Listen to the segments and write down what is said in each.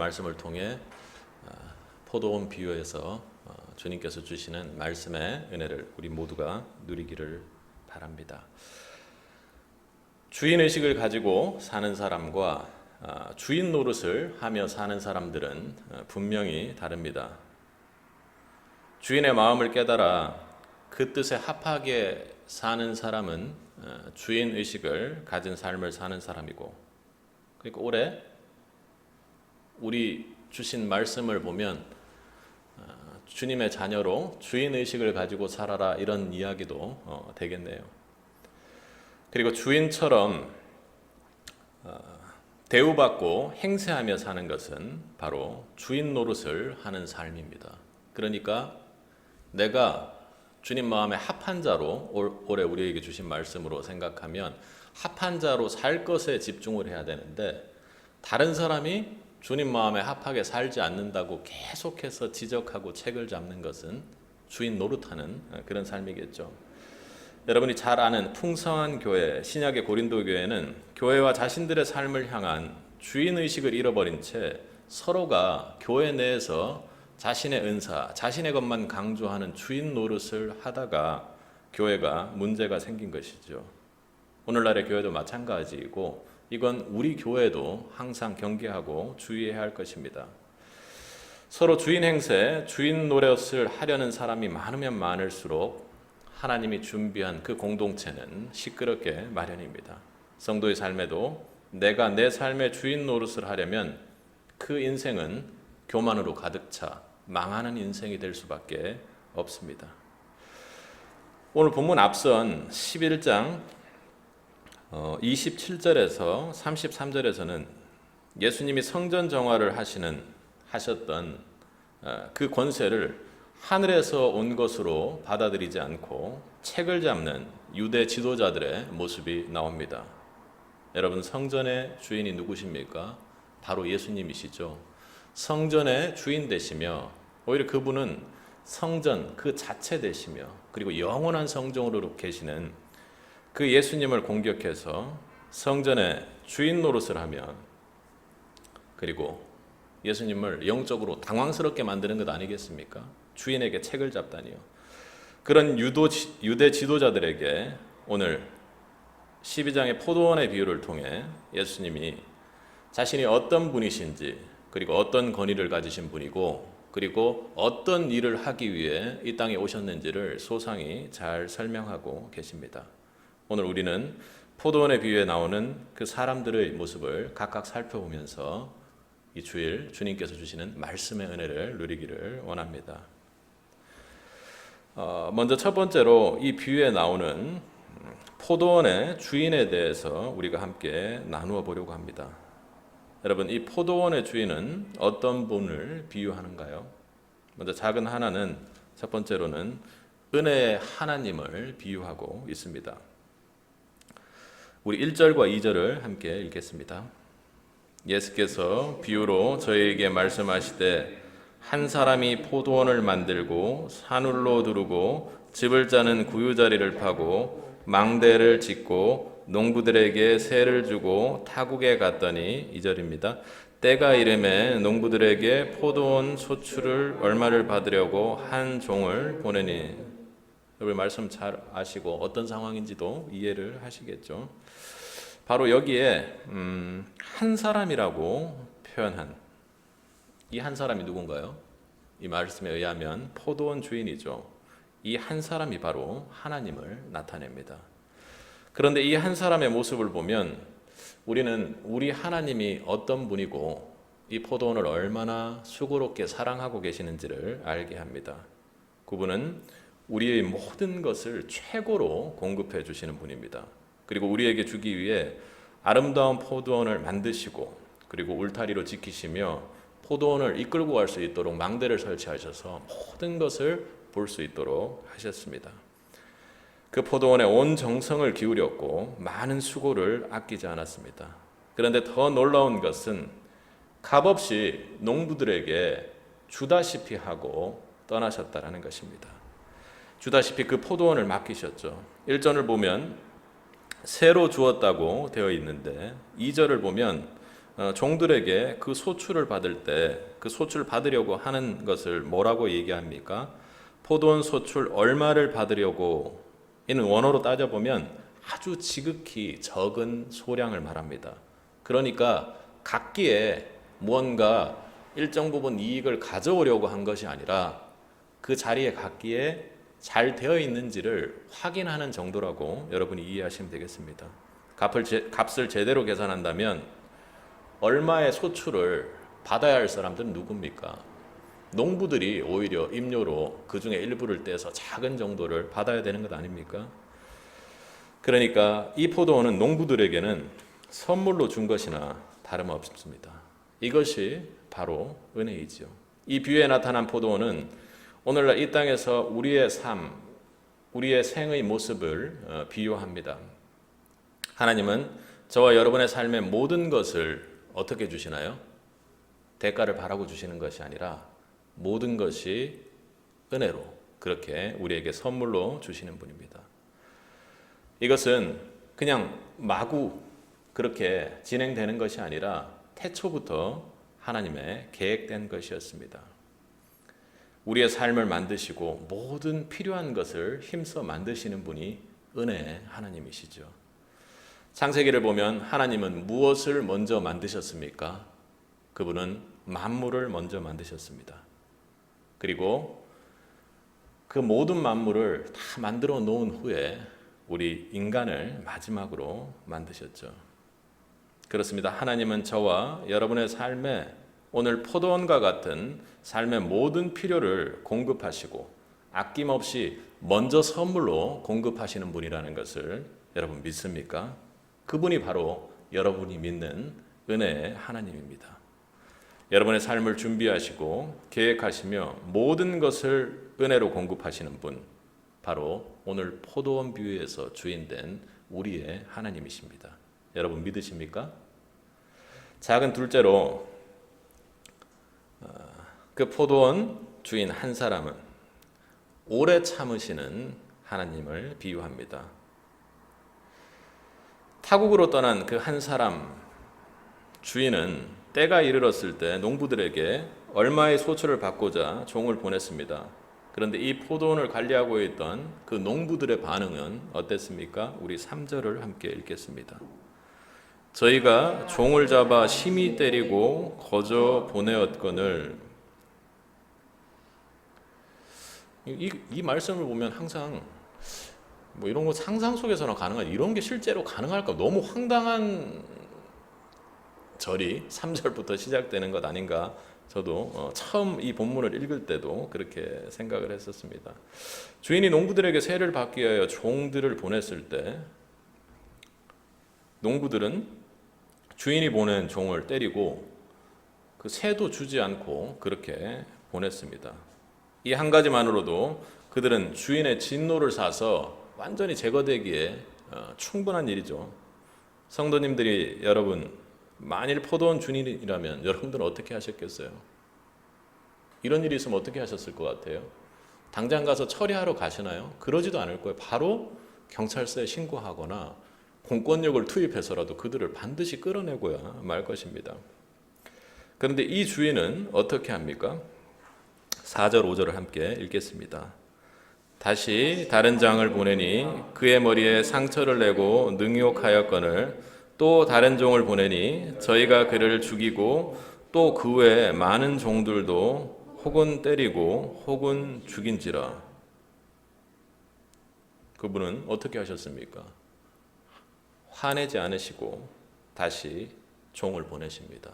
말씀을 통해 포도원 비유에서 주님께서 주시는 말씀의 은혜를 우리 모두가 누리기를 바랍니다. 주인의식을 가지고 사는 사람과 주인 노릇을 하며 사는 사람들은 분명히 다릅니다. 주인의 마음을 깨달아 그 뜻에 합하게 사는 사람은 주인의식을 가진 삶을 사는 사람이고, 그러니까 올해 우리 주신 말씀을 보면 주님의 자녀로 주인의식을 가지고 살아라, 이런 이야기도 되겠네요. 그리고 주인처럼 대우받고 행세하며 사는 것은 바로 주인 노릇을 하는 삶입니다. 그러니까 내가 주님 마음에 합한 자로 올해 우리에게 주신 말씀으로 생각하면 합한 자로 살 것에 집중을 해야 되는데, 다른 사람이 주님 마음에 합하게 살지 않는다고 계속해서 지적하고 책을 잡는 것은 주인 노릇하는 그런 삶이겠죠. 여러분이 잘 아는 풍성한 교회, 신약의 고린도 교회는 교회와 자신들의 삶을 향한 주인의식을 잃어버린 채 서로가 교회 내에서 자신의 은사, 자신의 것만 강조하는 주인 노릇을 하다가 교회가 문제가 생긴 것이죠. 오늘날의 교회도 마찬가지이고, 이건 우리 교회도 항상 경계하고 주의해야 할 것입니다. 서로 주인 행세, 주인 노릇을 하려는 사람이 많으면 많을수록 하나님이 준비한 그 공동체는 시끄럽게 마련입니다. 성도의 삶에도 내가 내 삶의 주인 노릇을 하려면 그 인생은 교만으로 가득 차 망하는 인생이 될 수밖에 없습니다. 오늘 본문 앞선 11장 27절에서 33절에서는 예수님이 성전 정화를 하셨던 그 권세를 하늘에서 온 것으로 받아들이지 않고 책을 잡는 유대 지도자들의 모습이 나옵니다. 여러분, 성전의 주인이 누구십니까? 바로 예수님이시죠. 성전의 주인 되시며, 오히려 그분은 성전 그 자체 되시며, 그리고 영원한 성전으로 계시는 그 예수님을 공격해서 성전의 주인 노릇을 하면, 그리고 예수님을 영적으로 당황스럽게 만드는 것 아니겠습니까? 주인에게 책을 잡다니요. 그런 유대 지도자들에게 오늘 12장의 포도원의 비유를 통해 예수님이 자신이 어떤 분이신지, 그리고 어떤 권위를 가지신 분이고, 그리고 어떤 일을 하기 위해 이 땅에 오셨는지를 소상히 잘 설명하고 계십니다. 오늘 우리는 포도원의 비유에 나오는 그 사람들의 모습을 각각 살펴보면서 이 주일 주님께서 주시는 말씀의 은혜를 누리기를 원합니다. 먼저 첫 번째로 이 비유에 나오는 포도원의 주인에 대해서 우리가 함께 나누어 보려고 합니다. 여러분, 이 포도원의 주인은 어떤 분을 비유하는가요? 먼저 작은 하나는 첫 번째로는 은혜의 하나님을 비유하고 있습니다. 우리 1절과 2절을 함께 읽겠습니다. 예수께서 비유로 저희에게 말씀하시되, 한 사람이 포도원을 만들고 산울로 두르고 집을 짜는 구유자리를 파고 망대를 짓고 농부들에게 세를 주고 타국에 갔더니, 2절입니다. 때가 이르매 농부들에게 포도원 소출을 얼마를 받으려고 한 종을 보내니. 여러분, 말씀 잘 아시고 어떤 상황인지도 이해를 하시겠죠. 바로 여기에 한 사람이라고 표현한 이 한 사람이 누군가요? 이 말씀에 의하면 포도원 주인이죠. 이 한 사람이 바로 하나님을 나타냅니다. 그런데 이 한 사람의 모습을 보면 우리는 우리 하나님이 어떤 분이고 이 포도원을 얼마나 수고롭게 사랑하고 계시는지를 알게 합니다. 그분은 우리의 모든 것을 최고로 공급해 주시는 분입니다. 그리고 우리에게 주기 위해 아름다운 포도원을 만드시고, 그리고 울타리로 지키시며 포도원을 이끌고 갈 수 있도록 망대를 설치하셔서 모든 것을 볼 수 있도록 하셨습니다. 그 포도원에 온 정성을 기울였고 많은 수고를 아끼지 않았습니다. 그런데 더 놀라운 것은 값없이 농부들에게 주다시피 하고 떠나셨다라는 것입니다. 주다시피 그 포도원을 맡기셨죠. 1절을 보면 새로 주었다고 되어 있는데 2절을 보면 종들에게 그 소출을 받을 때 그 소출 받으려고 하는 것을 뭐라고 얘기합니까? 포도원 소출 얼마를 받으려고, 이는 원어로 따져보면 아주 지극히 적은 소량을 말합니다. 그러니까 각기에 무언가 일정 부분 이익을 가져오려고 한 것이 아니라 그 자리에 각기에 잘 되어 있는지를 확인하는 정도라고 여러분이 이해하시면 되겠습니다. 값을 제대로 계산한다면 얼마의 소출을 받아야 할 사람들은 누굽니까? 농부들이 오히려 임료로 그 중에 일부를 떼서 작은 정도를 받아야 되는 것 아닙니까? 그러니까 이 포도원은 농부들에게는 선물로 준 것이나 다름없습니다. 이것이 바로 은혜이죠. 이 비유에 나타난 포도원은 오늘날 이 땅에서 우리의 삶, 우리의 생의 모습을 비유합니다. 하나님은 저와 여러분의 삶의 모든 것을 어떻게 주시나요? 대가를 바라고 주시는 것이 아니라 모든 것이 은혜로 그렇게 우리에게 선물로 주시는 분입니다. 이것은 그냥 마구 그렇게 진행되는 것이 아니라 태초부터 하나님의 계획된 것이었습니다. 우리의 삶을 만드시고 모든 필요한 것을 힘써 만드시는 분이 은혜의 하나님이시죠. 창세기를 보면 하나님은 무엇을 먼저 만드셨습니까? 그분은 만물을 먼저 만드셨습니다. 그리고 그 모든 만물을 다 만들어 놓은 후에 우리 인간을 마지막으로 만드셨죠. 그렇습니다. 하나님은 저와 여러분의 삶에 오늘 포도원과 같은 삶의 모든 필요를 공급하시고 아낌없이 먼저 선물로 공급하시는 분이라는 것을 여러분 믿습니까? 그분이 바로 여러분이 믿는 은혜의 하나님입니다. 여러분의 삶을 준비하시고 계획하시며 모든 것을 은혜로 공급하시는 분, 바로 오늘 포도원 비유에서 주인된 우리의 하나님이십니다. 여러분 믿으십니까? 작은 둘째로 그 포도원 주인 한 사람은 오래 참으시는 하나님을 비유합니다. 타국으로 떠난 그 한 사람 주인은 때가 이르렀을 때 농부들에게 얼마의 소출을 받고자 종을 보냈습니다. 그런데 이 포도원을 관리하고 있던 그 농부들의 반응은 어땠습니까? 우리 3절을 함께 읽겠습니다. 저희가 종을 잡아 심히 때리고 거저 보내었거늘. 이 말씀을 보면 항상 뭐 이런 거 상상 속에서나 가능한, 이런 게 실제로 가능할까? 너무 황당한 절이 3절부터 시작되는 것 아닌가. 저도 처음 이 본문을 읽을 때도 그렇게 생각을 했었습니다. 주인이 농부들에게 세를 받기 위하여 종들을 보냈을 때 농부들은 주인이 보낸 종을 때리고 그 세도 주지 않고 그렇게 보냈습니다. 이 한 가지만으로도 그들은 주인의 진노를 사서 완전히 제거되기에 충분한 일이죠. 성도님들이 여러분 만일 포도원 주인이라면 여러분들은 어떻게 하셨겠어요? 이런 일이 있으면 어떻게 하셨을 것 같아요? 당장 가서 처리하러 가시나요? 그러지도 않을 거예요. 바로 경찰서에 신고하거나 공권력을 투입해서라도 그들을 반드시 끌어내고야 말 것입니다. 그런데 이 주인은 어떻게 합니까? 4절 5절을 함께 읽겠습니다. 다시 다른 장을 보내니 그의 머리에 상처를 내고 능욕하였거늘 또 다른 종을 보내니 저희가 그를 죽이고 또 그 외에 많은 종들도 혹은 때리고 혹은 죽인지라. 그분은 어떻게 하셨습니까? 화내지 않으시고 다시 종을 보내십니다.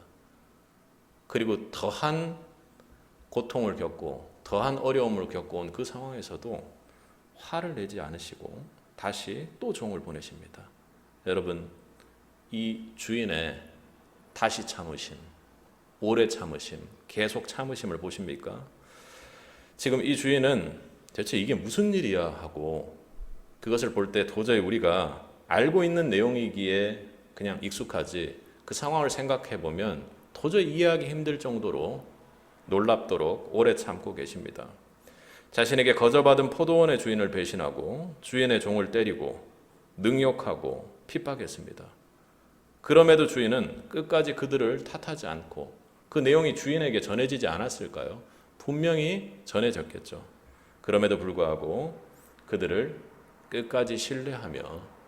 그리고 더한 고통을 겪고 더한 어려움을 겪어온 그 상황에서도 화를 내지 않으시고 다시 또 종을 보내십니다. 여러분, 이 주인의 다시 참으심, 오래 참으심, 계속 참으심을 보십니까? 지금 이 주인은 대체 이게 무슨 일이야 하고 그것을 볼 때 도저히 우리가 알고 있는 내용이기에 그냥 익숙하지, 그 상황을 생각해 보면 도저히 이해하기 힘들 정도로 놀랍도록 오래 참고 계십니다. 자신에게 거저받은 포도원의 주인을 배신하고 주인의 종을 때리고 능욕하고 핍박했습니다. 그럼에도 주인은 끝까지 그들을 탓하지 않고 그 내용이 주인에게 전해지지 않았을까요? 분명히 전해졌겠죠. 그럼에도 불구하고 그들을 끝까지 신뢰하며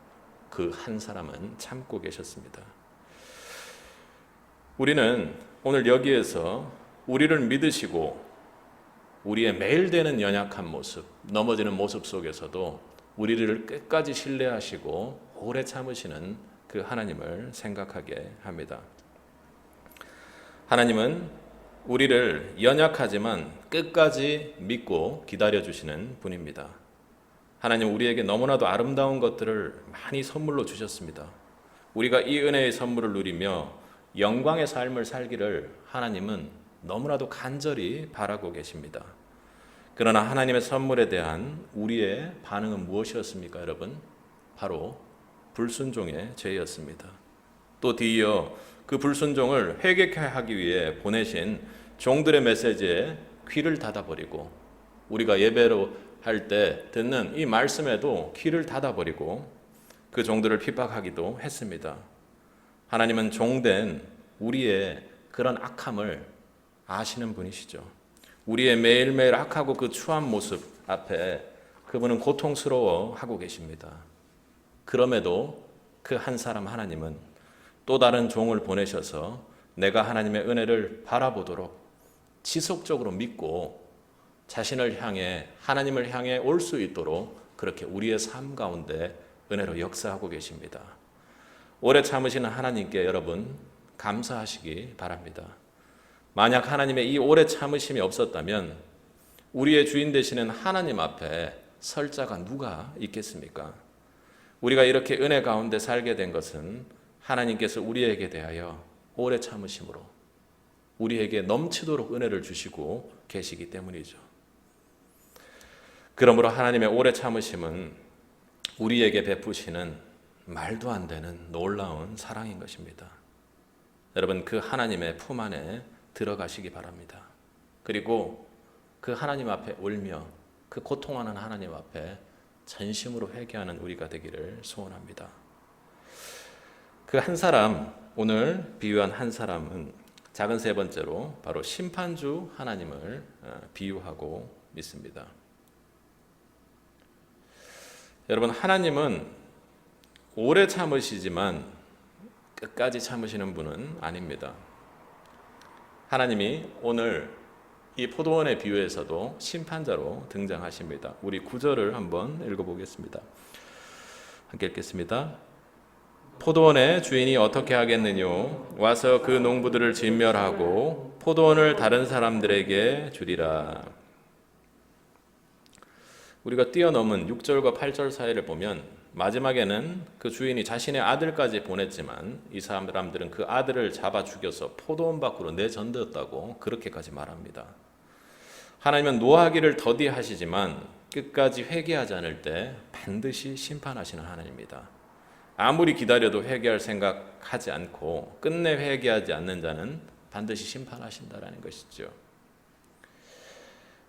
그 한 사람은 참고 계셨습니다. 우리는 오늘 여기에서 우리를 믿으시고 우리의 매일 되는 연약한 모습, 넘어지는 모습 속에서도 우리를 끝까지 신뢰하시고 오래 참으시는 그 하나님을 생각하게 합니다. 하나님은 우리를 연약하지만 끝까지 믿고 기다려주시는 분입니다. 하나님 우리에게 너무나도 아름다운 것들을 많이 선물로 주셨습니다. 우리가 이 은혜의 선물을 누리며 영광의 삶을 살기를 하나님은 너무나도 간절히 바라고 계십니다. 그러나 하나님의 선물에 대한 우리의 반응은 무엇이었습니까, 여러분? 바로 불순종의 죄였습니다. 또 뒤이어 그 불순종을 회개케 하기 위해 보내신 종들의 메시지에 귀를 닫아버리고 우리가 예배로 할 때 듣는 이 말씀에도 귀를 닫아버리고 그 종들을 핍박하기도 했습니다. 하나님은 종된 우리의 그런 악함을 아시는 분이시죠. 우리의 매일매일 악하고 그 추한 모습 앞에 그분은 고통스러워하고 계십니다. 그럼에도 그 한 사람 하나님은 또 다른 종을 보내셔서 내가 하나님의 은혜를 바라보도록 지속적으로 믿고 자신을 향해 하나님을 향해 올 수 있도록 그렇게 우리의 삶 가운데 은혜로 역사하고 계십니다. 오래 참으시는 하나님께 여러분 감사하시기 바랍니다. 만약 하나님의 이 오래 참으심이 없었다면 우리의 주인 되시는 하나님 앞에 설 자가 누가 있겠습니까? 우리가 이렇게 은혜 가운데 살게 된 것은 하나님께서 우리에게 대하여 오래 참으심으로 우리에게 넘치도록 은혜를 주시고 계시기 때문이죠. 그러므로 하나님의 오래 참으심은 우리에게 베푸시는 말도 안 되는 놀라운 사랑인 것입니다. 여러분 그 하나님의 품 안에 들어가시기 바랍니다. 그리고 그 하나님 앞에 울며 그 고통하는 하나님 앞에 전심으로 회개하는 우리가 되기를 소원합니다. 그 한 사람, 오늘 비유한 한 사람은 작은 세 번째로 바로 심판주 하나님을 비유하고 있습니다. 여러분 하나님은 오래 참으시지만 끝까지 참으시는 분은 아닙니다. 하나님이 오늘 이 포도원의 비유에서도 심판자로 등장하십니다. 우리 9절을 한번 읽어보겠습니다. 함께 읽겠습니다. 포도원의 주인이 어떻게 하겠느뇨? 와서 그 농부들을 진멸하고 포도원을 다른 사람들에게 주리라. 우리가 뛰어넘은 6절과 8절 사이를 보면 마지막에는 그 주인이 자신의 아들까지 보냈지만 이 사람들은 그 아들을 잡아 죽여서 포도원 밖으로 내던졌다고 그렇게까지 말합니다. 하나님은 노하기를 더디하시지만 끝까지 회개하지 않을 때 반드시 심판하시는 하나님입니다. 아무리 기다려도 회개할 생각하지 않고 끝내 회개하지 않는 자는 반드시 심판하신다라는 것이죠.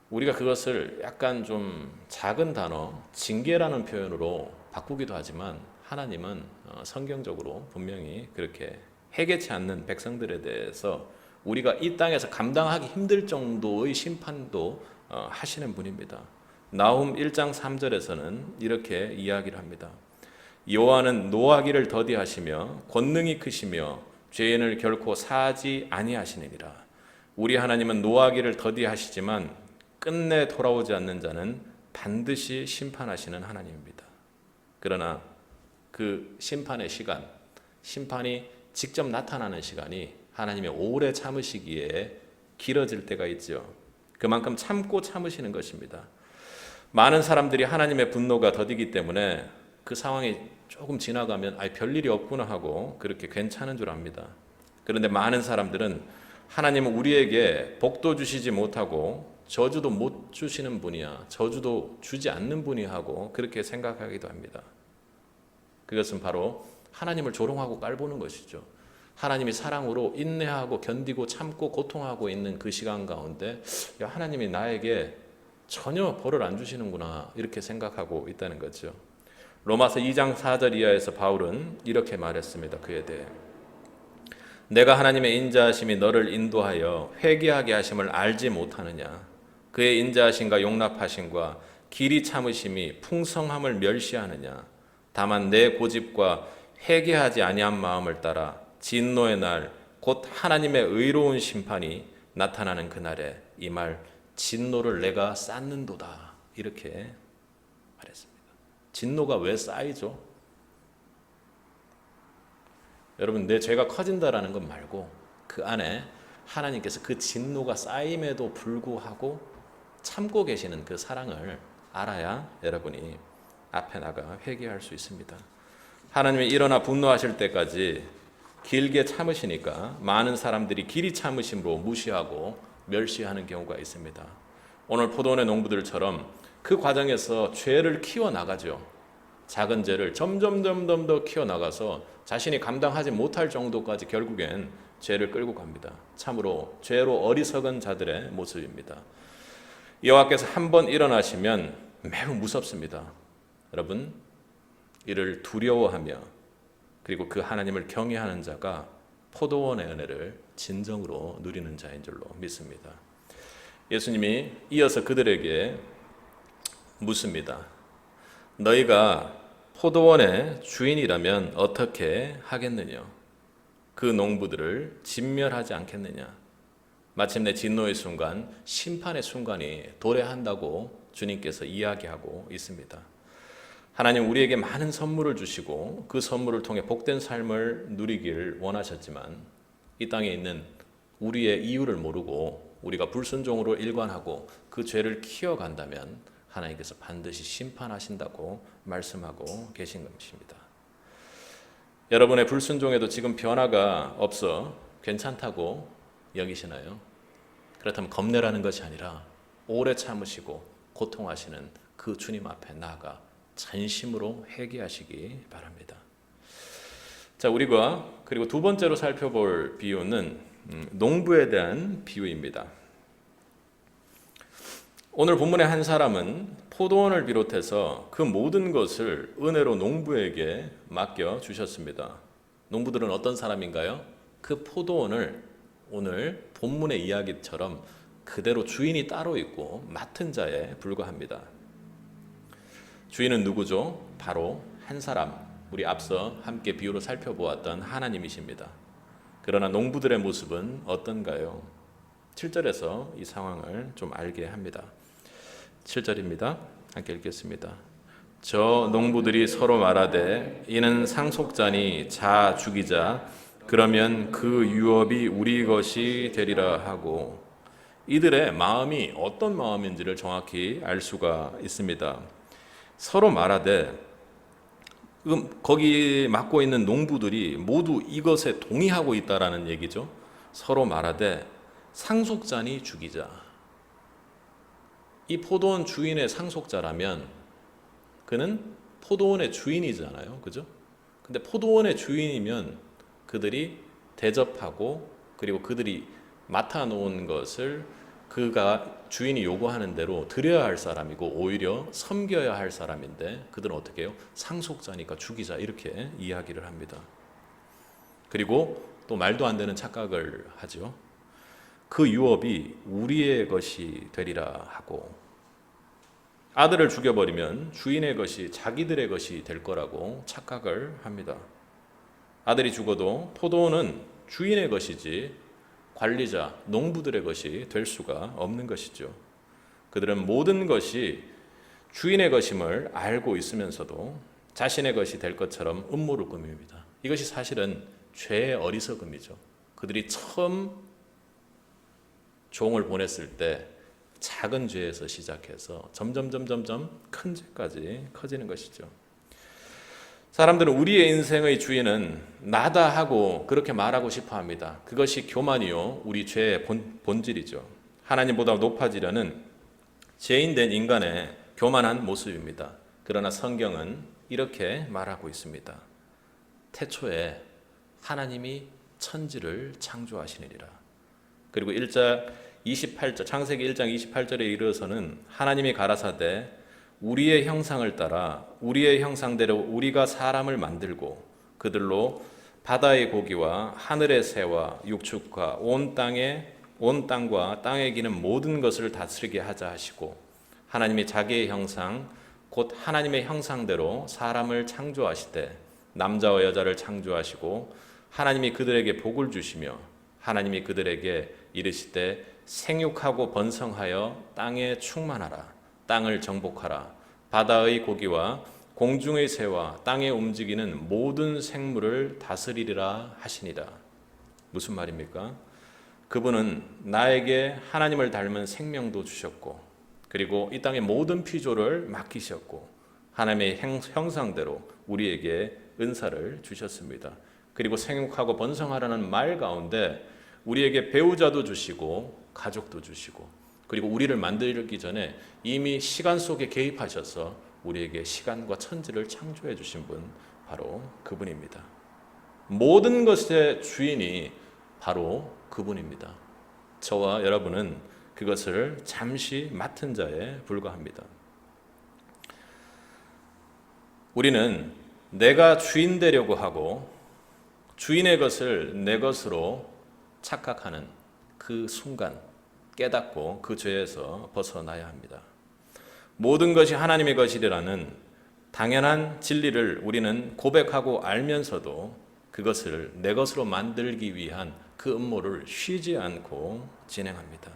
우리가 그것을 약간 좀 작은 단어, 징계라는 표현으로 바꾸기도 하지만 하나님은 성경적으로 분명히 그렇게 회개치 않는 백성들에 대해서 우리가 이 땅에서 감당하기 힘들 정도의 심판도 하시는 분입니다. 나훔 1장 3절에서는 이렇게 이야기를 합니다. 여호와는 노하기를 더디하시며 권능이 크시며 죄인을 결코 사하지 아니하시느니라. 우리 하나님은 노하기를 더디하시지만 끝내 돌아오지 않는 자는 반드시 심판하시는 하나님입니다. 그러나 그 심판의 시간, 심판이 직접 나타나는 시간이 하나님의 오래 참으시기에 길어질 때가 있죠. 그만큼 참고 참으시는 것입니다. 많은 사람들이 하나님의 분노가 더디기 때문에 그 상황이 조금 지나가면 별일이 없구나 하고 그렇게 괜찮은 줄 압니다. 그런데 많은 사람들은 하나님은 우리에게 복도 주시지 못하고 저주도 못 주시는 분이야, 저주도 주지 않는 분이 하고 그렇게 생각하기도 합니다. 그것은 바로 하나님을 조롱하고 깔보는 것이죠. 하나님이 사랑으로 인내하고 견디고 참고 고통하고 있는 그 시간 가운데 하나님이 나에게 전혀 벌을 안 주시는구나 이렇게 생각하고 있다는 거죠. 로마서 2장 4절 이하에서 바울은 이렇게 말했습니다. 그에 대해 내가 하나님의 인자하심이 너를 인도하여 회개하게 하심을 알지 못하느냐. 그의 인자하심과 용납하심과 길이 참으심이 풍성함을 멸시하느냐. 다만 내 고집과 회개하지 아니한 마음을 따라 진노의 날 곧 하나님의 의로운 심판이 나타나는 그날에 이 말 진노를 내가 쌓는도다. 이렇게 말했습니다. 진노가 왜 쌓이죠? 여러분, 내 죄가 커진다라는 것 말고 그 안에 하나님께서 그 진노가 쌓임에도 불구하고 참고 계시는 그 사랑을 알아야 여러분이 앞에 나가 회개할 수 있습니다. 하나님이 일어나 분노하실 때까지 길게 참으시니까 많은 사람들이 길이 참으심으로 무시하고 멸시하는 경우가 있습니다. 오늘 포도원의 농부들처럼 그 과정에서 죄를 키워나가죠. 작은 죄를 점점 더 키워나가서 자신이 감당하지 못할 정도까지 결국엔 죄를 끌고 갑니다. 참으로 죄로 어리석은 자들의 모습입니다. 여호와께서 한번 일어나시면 매우 무섭습니다. 여러분, 이를 두려워하며 그리고 그 하나님을 경외하는 자가 포도원의 은혜를 진정으로 누리는 자인 줄로 믿습니다. 예수님이 이어서 그들에게 묻습니다. 너희가 포도원의 주인이라면 어떻게 하겠느냐? 그 농부들을 진멸하지 않겠느냐? 마침내 진노의 순간, 심판의 순간이 도래한다고 주님께서 이야기하고 있습니다. 하나님 우리에게 많은 선물을 주시고 그 선물을 통해 복된 삶을 누리길 원하셨지만 이 땅에 있는 우리의 이유를 모르고 우리가 불순종으로 일관하고 그 죄를 키워간다면 하나님께서 반드시 심판하신다고 말씀하고 계신 것입니다. 여러분의 불순종에도 지금 변화가 없어 괜찮다고 여기시나요? 그렇다면 겁내라는 것이 아니라 오래 참으시고 고통하시는 그 주님 앞에 나아가 전심으로 회개하시기 바랍니다. 자, 우리가 그리고 두 번째로 살펴볼 비유는 농부에 대한 비유입니다. 오늘 본문의 한 사람은 포도원을 비롯해서 그 모든 것을 은혜로 농부에게 맡겨 주셨습니다. 농부들은 어떤 사람인가요? 그 포도원을 오늘 본문의 이야기처럼 그대로 주인이 따로 있고 맡은 자에 불과합니다. 주인은 누구죠? 바로 한 사람, 우리 앞서 함께 비유로 살펴보았던 하나님이십니다. 그러나 농부들의 모습은 어떤가요? 7절에서 이 상황을 좀 알게 합니다. 7절입니다. 함께 읽겠습니다. 저 농부들이 서로 말하되 이는 상속자니 자 죽이자 그러면 그 유업이 우리 것이 되리라 하고. 이들의 마음이 어떤 마음인지를 정확히 알 수가 있습니다. 서로 말하되, 거기 맡고 있는 농부들이 모두 이것에 동의하고 있다라는 얘기죠. 서로 말하되 상속자니 죽이자. 이 포도원 주인의 상속자라면 그는 포도원의 주인이잖아요. 그죠? 근데 포도원의 주인이면 그들이 대접하고 그리고 그들이 맡아놓은 것을 그가 주인이 요구하는 대로 드려야 할 사람이고 오히려 섬겨야 할 사람인데 그들은 어떻게 해요? 상속자니까 죽이자 이렇게 이야기를 합니다. 그리고 또 말도 안 되는 착각을 하죠. 그 유업이 우리의 것이 되리라 하고, 아들을 죽여버리면 주인의 것이 자기들의 것이 될 거라고 착각을 합니다. 아들이 죽어도 포도원은 주인의 것이지 관리자, 농부들의 것이 될 수가 없는 것이죠. 그들은 모든 것이 주인의 것임을 알고 있으면서도 자신의 것이 될 것처럼 음모를 꾸밉니다. 이것이 사실은 죄의 어리석음이죠. 그들이 처음 종을 보냈을 때 작은 죄에서 시작해서 점점 큰 죄까지 커지는 것이죠. 사람들은 우리의 인생의 주인은 나다 하고 그렇게 말하고 싶어 합니다. 그것이 교만이요, 우리 죄의 본질이죠. 하나님보다 높아지려는 죄인된 인간의 교만한 모습입니다. 그러나 성경은 이렇게 말하고 있습니다. 태초에 하나님이 천지를 창조하시니라. 그리고 1장 28절, 창세기 1장 28절에 이르러서는 하나님이 가라사대 우리의 형상을 따라 우리의 형상대로 우리가 사람을 만들고 그들로 바다의 고기와 하늘의 새와 육축과 온 땅과 땅에 기는 모든 것을 다스리게 하자 하시고 하나님이 자기의 형상 곧 하나님의 형상대로 사람을 창조하시되 남자와 여자를 창조하시고 하나님이 그들에게 복을 주시며 하나님이 그들에게 이르시되 생육하고 번성하여 땅에 충만하라 땅을 정복하라 바다의 고기와 공중의 새와 땅에 움직이는 모든 생물을 다스리리라 하시니라. 무슨 말입니까? 그분은 나에게 하나님을 닮은 생명도 주셨고 그리고 이 땅의 모든 피조를 맡기셨고 하나님의 형상대로 우리에게 은사를 주셨습니다. 그리고 생육하고 번성하라는 말 가운데 우리에게 배우자도 주시고 가족도 주시고 그리고 우리를 만들기 전에 이미 시간 속에 개입하셔서 우리에게 시간과 천지를 창조해 주신 분 바로 그분입니다. 모든 것의 주인이 바로 그분입니다. 저와 여러분은 그것을 잠시 맡은 자에 불과합니다. 우리는 내가 주인 되려고 하고 주인의 것을 내 것으로 착각하는 그 순간 깨닫고 그 죄에서 벗어나야 합니다. 모든 것이 하나님의 것이라는 당연한 진리를 우리는 고백하고 알면서도 그것을 내 것으로 만들기 위한 그 음모를 쉬지 않고 진행합니다.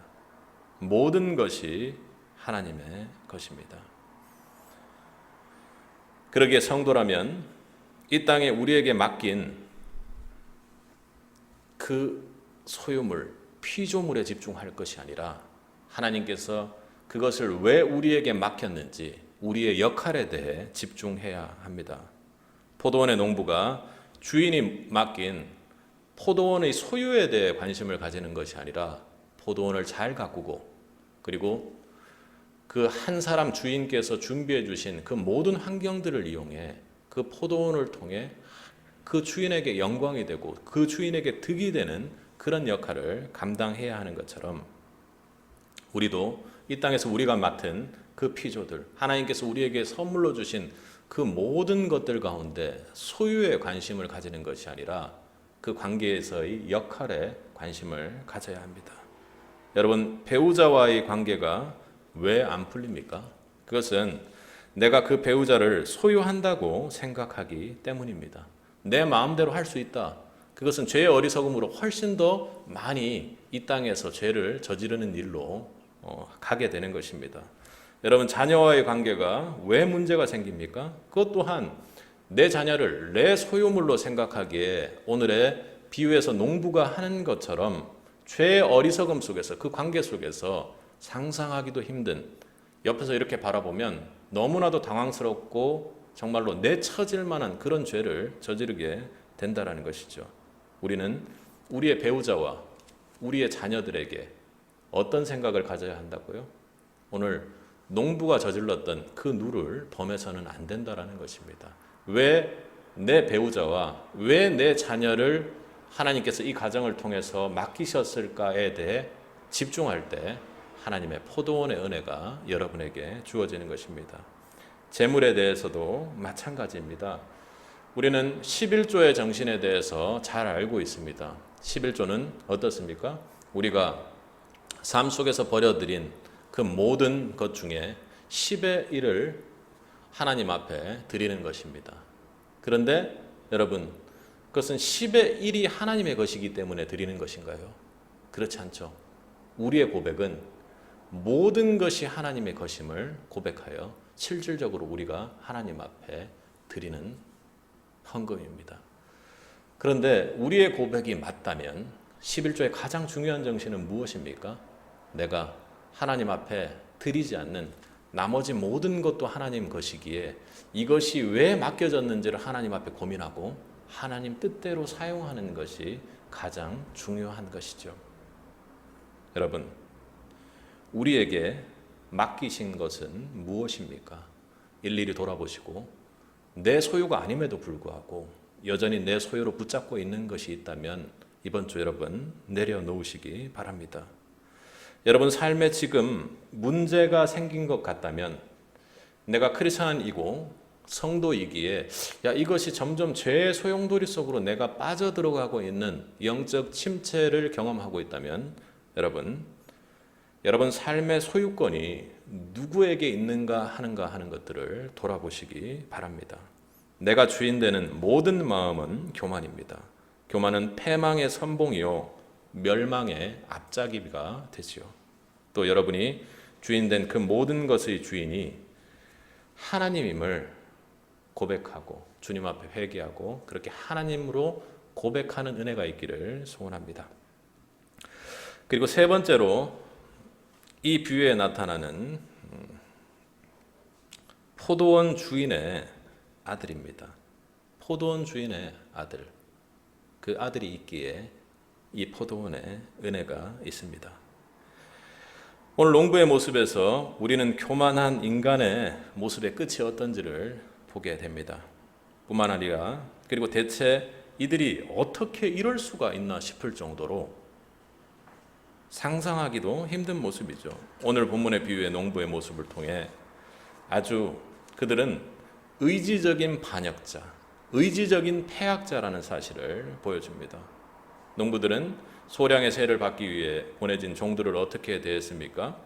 모든 것이 하나님의 것입니다. 그러기에 성도라면 이 땅에 우리에게 맡긴 그 소유물, 피조물에 집중할 것이 아니라 하나님께서 그것을 왜 우리에게 맡겼는지 우리의 역할에 대해 집중해야 합니다. 포도원의 농부가 주인이 맡긴 포도원의 소유에 대해 관심을 가지는 것이 아니라 포도원을 잘 가꾸고 그리고 그 한 사람 주인께서 준비해 주신 그 모든 환경들을 이용해 그 포도원을 통해 그 주인에게 영광이 되고 그 주인에게 득이 되는 그런 역할을 감당해야 하는 것처럼 우리도 이 땅에서 우리가 맡은 그 피조들, 하나님께서 우리에게 선물로 주신 그 모든 것들 가운데 소유에 관심을 가지는 것이 아니라 그 관계에서의 역할에 관심을 가져야 합니다. 여러분, 배우자와의 관계가 왜 안 풀립니까? 그것은 내가 그 배우자를 소유한다고 생각하기 때문입니다. 내 마음대로 할 수 있다. 그것은 죄의 어리석음으로 훨씬 더 많이 이 땅에서 죄를 저지르는 일로 가게 되는 것입니다. 여러분, 자녀와의 관계가 왜 문제가 생깁니까? 그것 또한 내 자녀를 내 소유물로 생각하기에 오늘의 비유에서 농부가 하는 것처럼 죄의 어리석음 속에서 그 관계 속에서 상상하기도 힘든 옆에서 이렇게 바라보면 너무나도 당황스럽고 정말로 내처질 만한 그런 죄를 저지르게 된다라는 것이죠. 우리는 우리의 배우자와 우리의 자녀들에게 어떤 생각을 가져야 한다고요? 오늘 농부가 저질렀던 그 누를 범해서는 안 된다라는 것입니다. 왜 내 배우자와 왜 내 자녀를 하나님께서 이 가정을 통해서 맡기셨을까에 대해 집중할 때 하나님의 포도원의 은혜가 여러분에게 주어지는 것입니다. 재물에 대해서도 마찬가지입니다. 우리는 11조의 정신에 대해서 잘 알고 있습니다. 11조는 어떻습니까? 우리가 삶 속에서 버려들인 그 모든 것 중에 10의 1을 하나님 앞에 드리는 것입니다. 그런데 여러분, 그것은 10의 1이 하나님의 것이기 때문에 드리는 것인가요? 그렇지 않죠. 우리의 고백은 모든 것이 하나님의 것임을 고백하여 실질적으로 우리가 하나님 앞에 드리는 헌금입니다. 그런데 우리의 고백이 맞다면 11조의 가장 중요한 정신은 무엇입니까? 내가 하나님 앞에 드리지 않는 나머지 모든 것도 하나님 것이기에 이것이 왜 맡겨졌는지를 하나님 앞에 고민하고 하나님 뜻대로 사용하는 것이 가장 중요한 것이죠. 여러분, 우리에게 맡기신 것은 무엇입니까? 일일이 돌아보시고 내 소유가 아님에도 불구하고 여전히 내 소유로 붙잡고 있는 것이 있다면 이번 주 여러분 내려놓으시기 바랍니다. 여러분 삶에 지금 문제가 생긴 것 같다면 내가 크리스찬이고 성도이기에 이것이 점점 죄의 소용돌이 속으로 내가 빠져들어가고 있는 영적 침체를 경험하고 있다면 여러분 삶의 소유권이 누구에게 있는가 하는 것들을 돌아보시기 바랍니다. 내가 주인 되는 모든 마음은 교만입니다. 교만은 패망의 선봉이요 멸망의 앞잡이가 되지요. 또 여러분이 주인 된 그 모든 것의 주인이 하나님임을 고백하고 주님 앞에 회개하고 그렇게 하나님으로 고백하는 은혜가 있기를 소원합니다. 그리고 세 번째로 이 비유에 나타나는 포도원 주인의 아들입니다. 포도원 주인의 아들. 그 아들이 있기에 이 포도원에 은혜가 있습니다. 오늘 농부의 모습에서 우리는 교만한 인간의 모습의 끝이 어떤지를 보게 됩니다. 뿐만 아니라 그리고 대체 이들이 어떻게 이럴 수가 있나 싶을 정도로 상상하기도 힘든 모습이죠. 오늘 본문의 비유의 농부의 모습을 통해 아주 그들은 의지적인 반역자, 의지적인 패약자라는 사실을 보여줍니다. 농부들은 소량의 세를 받기 위해 보내진 종들을 어떻게 대했습니까?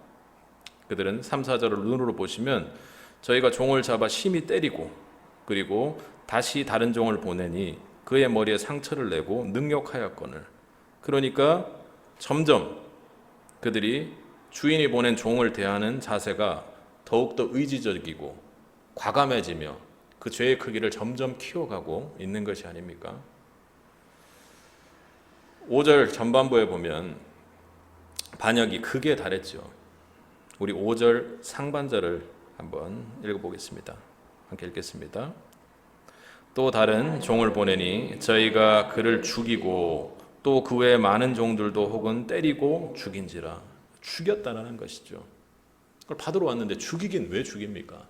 그들은 3, 4절을 눈으로 보시면 저희가 종을 잡아 심히 때리고 그리고 다시 다른 종을 보내니 그의 머리에 상처를 내고 능욕하였거늘. 그러니까 점점 그들이 주인이 보낸 종을 대하는 자세가 더욱더 의지적이고 과감해지며 그 죄의 크기를 점점 키워가고 있는 것이 아닙니까? 5절 전반부에 보면 반역이 극에 달했죠. 우리 5절 상반절을 한번 읽어보겠습니다. 함께 읽겠습니다. 또 다른 종을 보내니 저희가 그를 죽이고 또 그 외에 많은 종들도 혹은 때리고 죽인지라. 죽였다라는 것이죠. 그걸 받으러 왔는데 죽이긴 왜 죽입니까?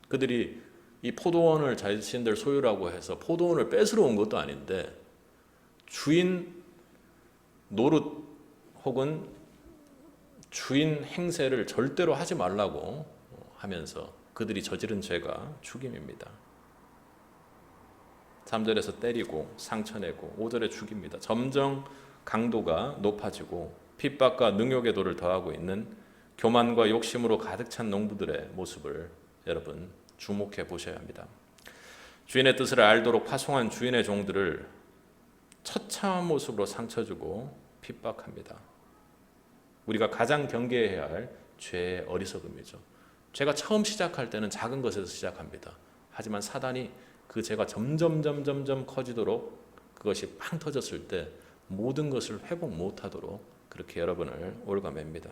그들이 이 포도원을 자신들 소유라고 해서 포도원을 뺏으러 온 것도 아닌데 주인 노릇 혹은 주인 행세를 절대로 하지 말라고 하면서 그들이 저지른 죄가 죽임입니다. 3절에서 때리고 상처내고 5절에 죽입니다. 점점 강도가 높아지고 핍박과 능욕의 도를 더하고 있는 교만과 욕심으로 가득 찬 농부들의 모습을 여러분 주목해 보셔야 합니다. 주인의 뜻을 알도록 파송한 주인의 종들을 처참한 모습으로 상처주고 핍박합니다. 우리가 가장 경계해야 할 죄의 어리석음이죠. 죄가 처음 시작할 때는 작은 것에서 시작합니다. 하지만 사단이 그 죄가 점점 커지도록 그것이 팡 터졌을 때 모든 것을 회복 못하도록 그렇게 여러분을 올가맵니다.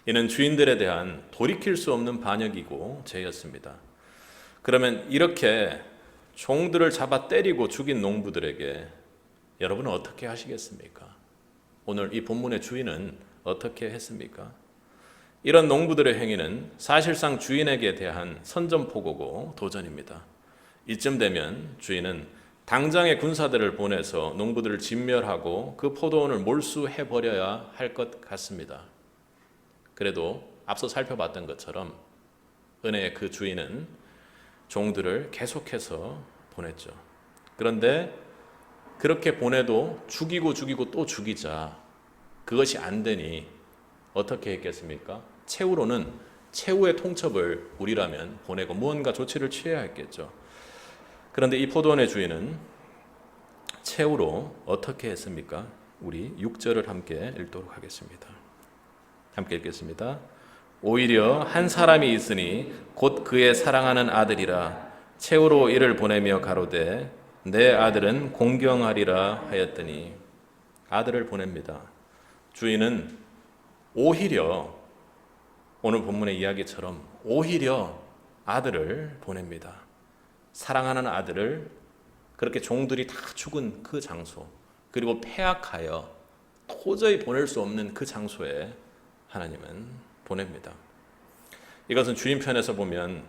이는 주인들에 대한 돌이킬 수 없는 반역이고 죄였습니다. 그러면 이렇게 종들을 잡아 때리고 죽인 농부들에게 여러분은 어떻게 하시겠습니까? 오늘 이 본문의 주인은 어떻게 했습니까? 이런 농부들의 행위는 사실상 주인에게 대한 선전포고고 도전입니다. 이쯤 되면 주인은 당장의 군사들을 보내서 농부들을 진멸하고 그 포도원을 몰수해버려야 할 것 같습니다. 그래도 앞서 살펴봤던 것처럼 은혜의 그 주인은 종들을 계속해서 보냈죠. 그런데 그렇게 보내도 죽이고 또 죽이자 그것이 안 되니 어떻게 했겠습니까? 최후로는 최후의 통첩을 우리라면 보내고 무언가 조치를 취해야 했겠죠. 그런데 이 포도원의 주인은 최후로 어떻게 했습니까? 우리 6절을 함께 읽도록 하겠습니다. 함께 읽겠습니다. 오히려 한 사람이 있으니 곧 그의 사랑하는 아들이라 최후로 이를 보내며 가로되 내 아들은 공경하리라 하였더니 아들을 보냅니다. 주인은 오히려 오늘 본문의 이야기처럼 오히려 아들을 보냅니다. 사랑하는 아들을 그렇게 종들이 다 죽은 그 장소 그리고 폐악하여 도저히 보낼 수 없는 그 장소에 하나님은 보냅니다. 이것은 주인 편에서 보면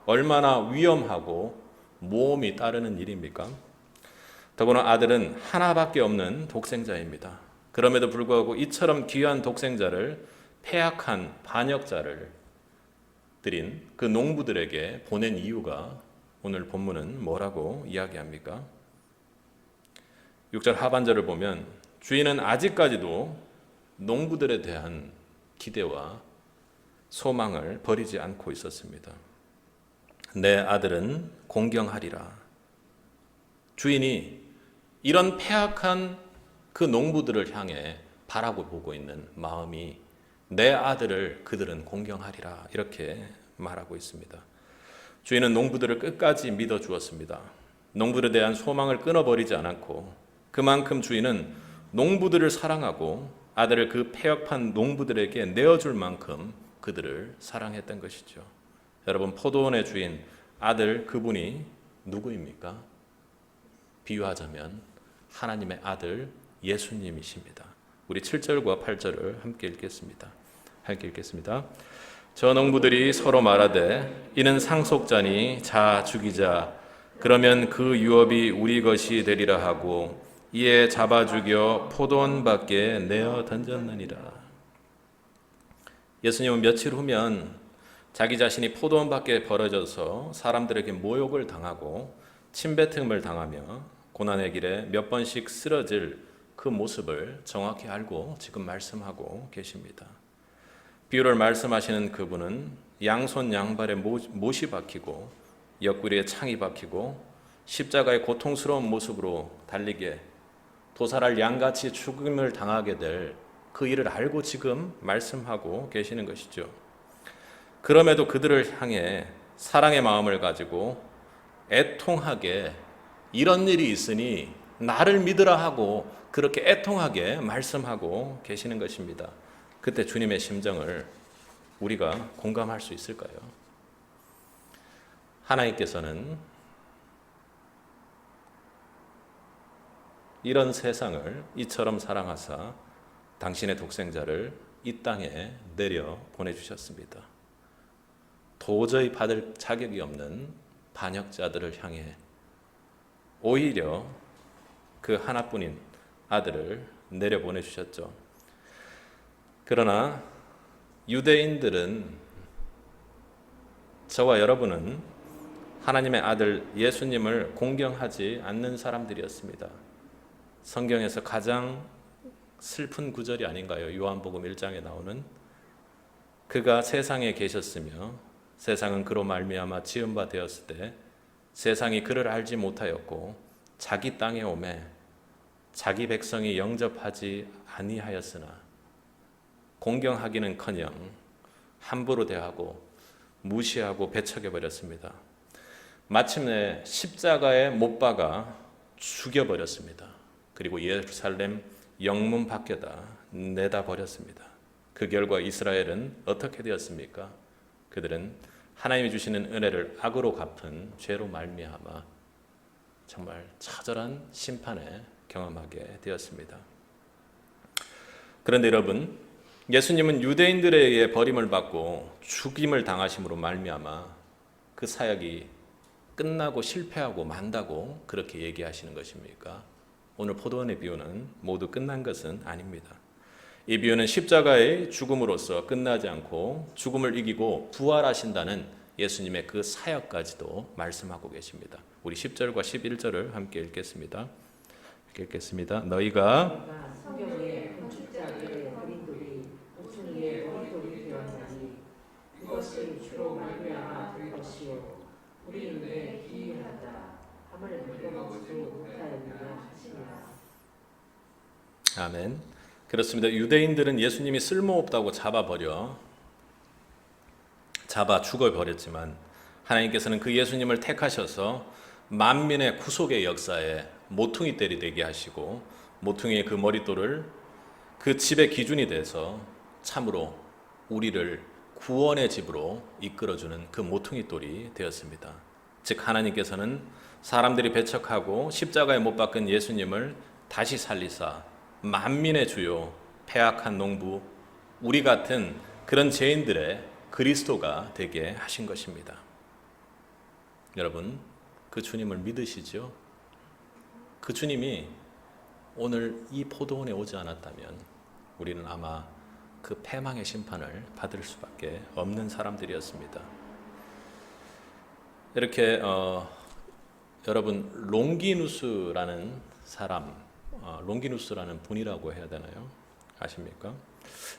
얼마나 위험하고 모험이 따르는 일입니까? 더구나 아들은 하나밖에 없는 독생자입니다. 그럼에도 불구하고 이처럼 귀한 독생자를 폐악한 반역자를 드린 그 농부들에게 보낸 이유가 오늘 본문은 뭐라고 이야기합니까? 6절 하반절을 보면 주인은 아직까지도 농부들에 대한 기대와 소망을 버리지 않고 있었습니다. 내 아들은 공경하리라. 주인이 이런 패악한 그 농부들을 향해 바라고 보고 있는 마음이 내 아들을 그들은 공경하리라 이렇게 말하고 있습니다. 주인은 농부들을 끝까지 믿어 주었습니다. 농부들에 대한 소망을 끊어버리지 않았고 그만큼 주인은 농부들을 사랑하고 아들을 그 패역한 농부들에게 내어줄 만큼 그들을 사랑했던 것이죠. 여러분, 포도원의 주인 아들 그분이 누구입니까? 비유하자면 하나님의 아들 예수님이십니다. 우리 7절과 8절을 함께 읽겠습니다. 저 농부들이 서로 말하되 이는 상속자니 자 죽이자 그러면 그 유업이 우리 것이 되리라 하고 이에 잡아 죽여 포도원 밖에 내어 던졌느니라. 예수님은 며칠 후면 자기 자신이 포도원 밖에 벌어져서 사람들에게 모욕을 당하고 침뱉음을 당하며 고난의 길에 몇 번씩 쓰러질 그 모습을 정확히 알고 지금 말씀하고 계십니다. 비유를 말씀하시는 그분은 양손 양발에 못이 박히고 옆구리에 창이 박히고 십자가의 고통스러운 모습으로 달리게 도살할 양같이 죽음을 당하게 될 그 일을 알고 지금 말씀하고 계시는 것이죠. 그럼에도 그들을 향해 사랑의 마음을 가지고 애통하게 이런 일이 있으니 나를 믿으라 하고 그렇게 애통하게 말씀하고 계시는 것입니다. 그때 주님의 심정을 우리가 공감할 수 있을까요? 하나님께서는 이런 세상을 이처럼 사랑하사 당신의 독생자를 이 땅에 내려 보내주셨습니다. 도저히 받을 자격이 없는 반역자들을 향해 오히려 그 하나뿐인 아들을 내려 보내주셨죠. 그러나 유대인들은, 저와 여러분은 하나님의 아들 예수님을 공경하지 않는 사람들이었습니다. 성경에서 가장 슬픈 구절이 아닌가요? 요한복음 1장에 나오는 그가 세상에 계셨으며 세상은 그로 말미암아 지은 바 되었을 때 세상이 그를 알지 못하였고 자기 땅에 오매 자기 백성이 영접하지 아니하였으나 공경하기는커녕 함부로 대하고 무시하고 배척해버렸습니다. 마침내 십자가에 못 박아 죽여버렸습니다. 그리고 예루살렘 영문 밖에다 내다 버렸습니다. 그 결과 이스라엘은 어떻게 되었습니까? 그들은 하나님이 주시는 은혜를 악으로 갚은 죄로 말미암아 정말 처절한 심판에 경험하게 되었습니다. 그런데 여러분, 예수님은 유대인들에 의해 버림을 받고 죽임을 당하심으로 말미암아 그 사역이 끝나고 실패하고 만다고 그렇게 얘기하시는 것입니까? 오늘 포도원의 비유는 모두 끝난 것은 아닙니다. 이 비유는 십자가의 죽음으로써 끝나지 않고 죽음을 이기고 부활하신다는 예수님의 그 사역까지도 말씀하고 계십니다. 우리 10절과 11절을 함께 읽겠습니다. 너희가 성경에 건축자의 그림돌이 우승의 머리돌이 되었나니 그것이 주로 말미암아 된 것이요 우리인데 기이하다 함을 물어보지도 못하였느냐 하시니라. 아멘. 그렇습니다. 유대인들은 예수님이 쓸모없다고 잡아 죽어버렸지만 하나님께서는 그 예수님을 택하셔서 만민의 구속의 역사에 모퉁이 떼리 되게 하시고 모퉁이의 그 머릿돌을 그 집의 기준이 돼서 참으로 우리를 구원의 집으로 이끌어주는 그 모퉁이 돌이 되었습니다. 즉 하나님께서는 사람들이 배척하고 십자가에 못 박은 예수님을 다시 살리사 만민의 주요 패악한 농부 우리 같은 그런 죄인들의 그리스도가 되게 하신 것입니다. 여러분, 그 주님을 믿으시죠? 그 주님이 오늘 이 포도원에 오지 않았다면 우리는 아마 그 패망의 심판을 받을 수밖에 없는 사람들이었습니다. 이렇게 여러분 롱기누스라는 사람, 롱기누스라는 분이라고 해야 되나요? 아십니까?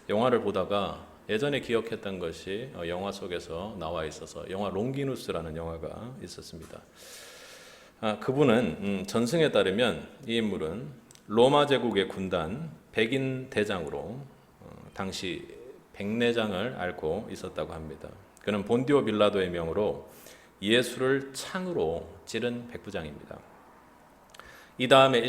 영화를 보다가 예전에 기억했던 것이 영화 속에서 나와 있어서 영화 롱기누스라는 영화가 있었습니다. 그분은 전승에 따르면 이 인물은 로마 제국의 군단 백인 대장으로 당시 백내장을 앓고 있었다고 합니다. 그는 본디오 빌라도의 명으로 예수를 창으로 찌른 백부장입니다. 이 다음에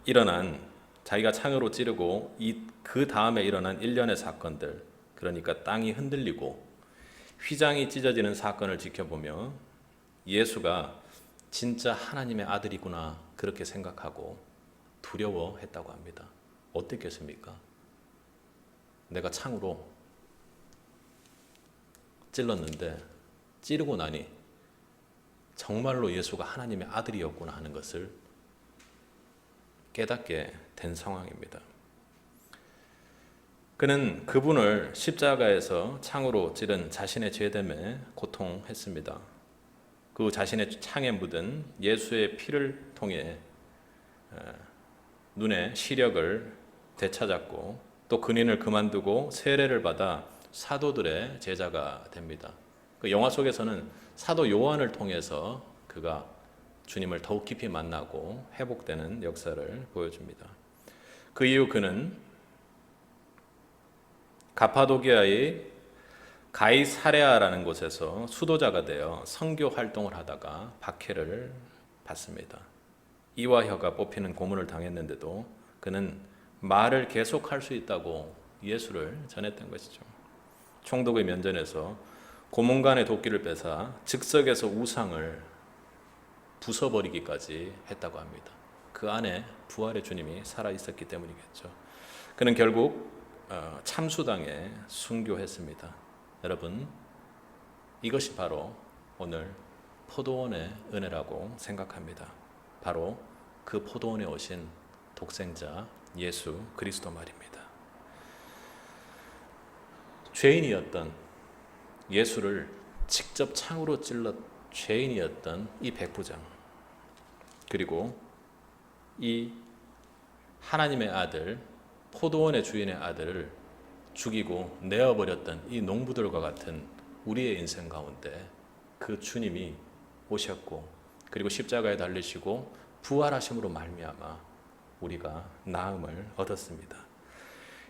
일어난 자기가 창으로 찌르고 그 다음에 일어난 일련의 사건들, 그러니까 땅이 흔들리고 휘장이 찢어지는 사건을 지켜보며 예수가 진짜 하나님의 아들이구나 그렇게 생각하고 두려워했다고 합니다. 어땠겠습니까? 내가 창으로 찔렀는데 찌르고 나니 정말로 예수가 하나님의 아들이었구나 하는 것을 깨닫게 된 상황입니다. 그는 그분을 십자가에서 창으로 찌른 자신의 죄됨에 고통했습니다. 그 자신의 창에 묻은 예수의 피를 통해 눈에 시력을 되찾았고 또 근인을 그만두고 세례를 받아 사도들의 제자가 됩니다. 그 영화 속에서는 사도 요한을 통해서 그가 주님을 더욱 깊이 만나고 회복되는 역사를 보여줍니다. 그 이후 그는 가파도기아의 가이사레아라는 곳에서 수도자가 되어 선교 활동을 하다가 박해를 받습니다. 이와 혀가 뽑히는 고문을 당했는데도 그는 말을 계속할 수 있다고 예수를 전했던 것이죠. 총독의 면전에서 고문관의 도끼를 빼사 즉석에서 우상을 부숴버리기까지 했다고 합니다. 그 안에 부활의 주님이 살아있었기 때문이겠죠. 그는 결국 참수당에 순교했습니다. 여러분, 이것이 바로 오늘 포도원의 은혜라고 생각합니다. 바로 그 포도원에 오신 독생자 예수 그리스도 말입니다. 죄인이었던 예수를 직접 창으로 찔러 죄인이었던 이 백부장, 그리고 이 하나님의 아들, 포도원의 주인의 아들을 죽이고 내어버렸던 이 농부들과 같은 우리의 인생 가운데 그 주님이 오셨고 그리고 십자가에 달리시고 부활하심으로 말미암아 우리가 나음을 얻었습니다.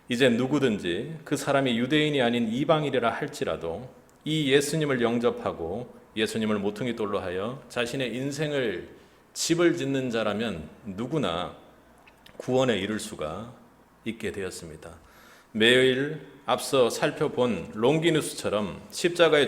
이제 누구든지 그 사람이 유대인이 아닌 이방인이라 할지라도 이 예수님을 영접하고 예수님을 모퉁이 돌로 하여 자신의 인생을 집을 짓는 자라면 누구나 구원에 이를 수가 있게 되었습니다. 매일 앞서 살펴본 롱기누스처럼 십자가의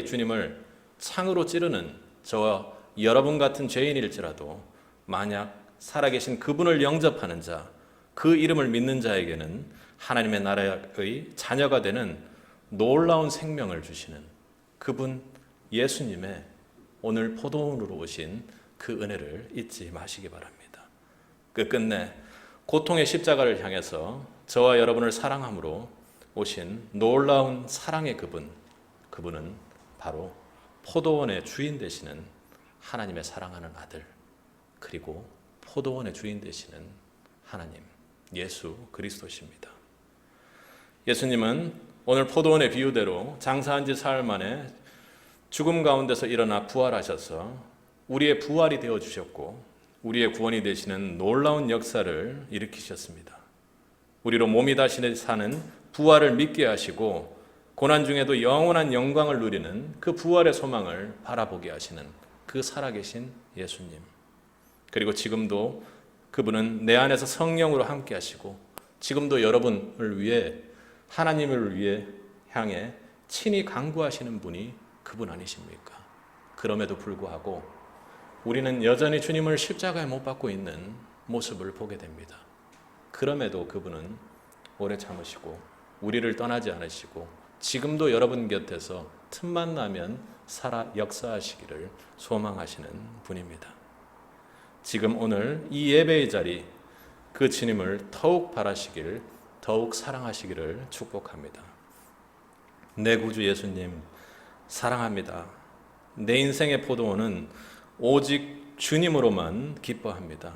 주님을 창으로 찌르는 저와 여러분 같은 죄인일지라도 만약 살아계신 그분을 영접하는 자, 그 이름을 믿는 자에게는 하나님의 나라의 자녀가 되는 놀라운 생명을 주시는 그분 예수님의 오늘 포도원으로 오신 그 은혜를 잊지 마시기 바랍니다. 끝끝내 고통의 십자가를 향해서 저와 여러분을 사랑함으로 오신 놀라운 사랑의 그분은 바로 포도원의 주인 되시는 하나님의 사랑하는 아들, 그리고 포도원의 주인 되시는 하나님 예수 그리스도십니다. 예수님은 오늘 포도원의 비유대로 장사한 지 사흘 만에 죽음 가운데서 일어나 부활하셔서 우리의 부활이 되어주셨고 우리의 구원이 되시는 놀라운 역사를 일으키셨습니다. 우리로 몸이 다시 사는 부활을 믿게 하시고 고난 중에도 영원한 영광을 누리는 그 부활의 소망을 바라보게 하시는 그 살아계신 예수님, 그리고 지금도 그분은 내 안에서 성령으로 함께 하시고 지금도 여러분을 위해 하나님을 위해 향해 친히 간구하시는 분이 그분 아니십니까? 그럼에도 불구하고 우리는 여전히 주님을 십자가에 못 박고 있는 모습을 보게 됩니다. 그럼에도 그분은 오래 참으시고 우리를 떠나지 않으시고 지금도 여러분 곁에서 틈만 나면 살아 역사하시기를 소망하시는 분입니다. 지금 오늘 이 예배의 자리 그 주님을 더욱 바라시길 더욱 사랑하시기를 축복합니다. 내 구주 예수님 사랑합니다. 내 인생의 포도원은 오직 주님으로만 기뻐합니다.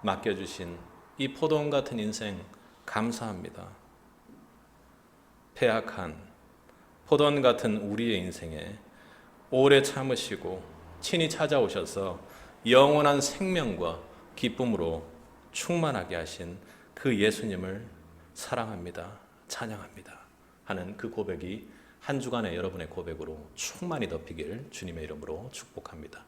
맡겨주신 이 포도원 같은 인생 감사합니다. 패악한 포도원 같은 우리의 인생에 오래 참으시고 친히 찾아오셔서 영원한 생명과 기쁨으로 충만하게 하신 그 예수님을 사랑합니다. 찬양합니다. 하는 그 고백이 한 주간의 여러분의 고백으로 충만히 덮이길 주님의 이름으로 축복합니다.